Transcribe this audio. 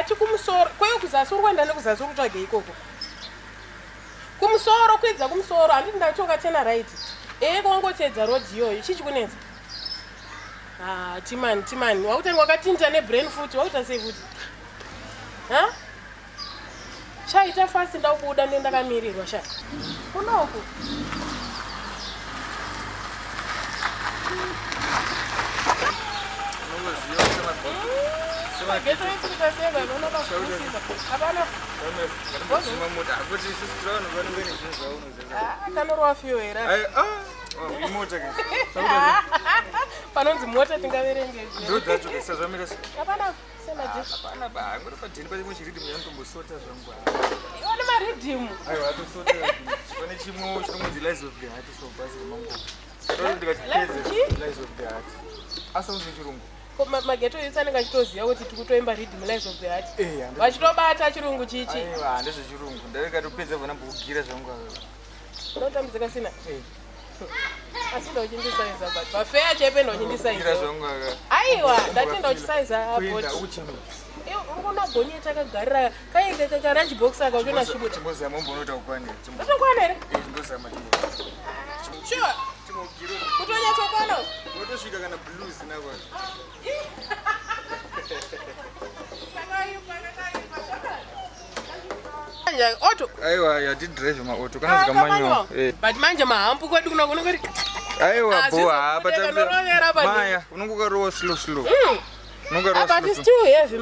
ndati kumusoro kweyo kuzasi uri kuenda nekuzasi uri kutsvage ikoko kumusoro kwidza kumusoro handiti ndachoka tena right kwangotedza rodhi iyoyo chichi kunetsa timani wautanga wakatinja nebrain futi wauta sei futi chaita fasti ndaubuda ndendakamirirwa sha kunoku mageto etirikasega inonoka kusiza hapana kanorwa fiwera panonzi mota tingaverenge hapana ione maridhimu mageto isi anenge achitoziva kuti tikutoimba rhythm lies of the heart vachitobata chirungu chichi ndezvechirungu ndakatopedza vana mbokugira zvangu unotambudzika sina asi ndauchindisaiza but pafeya chependa uchindisaiza aiwa ndatenda uchisaiza unogonyeta akagarira karanjbox aka uchiona svibutotokwana here sure kutonyatokwana unotosvika kana blues nako auto aiwa yatidrive maauto kana zikamanyowa but manje mahampu kwedu kuno kunongori aiwa bo hapa maya unongokarowa slow but it's still heavy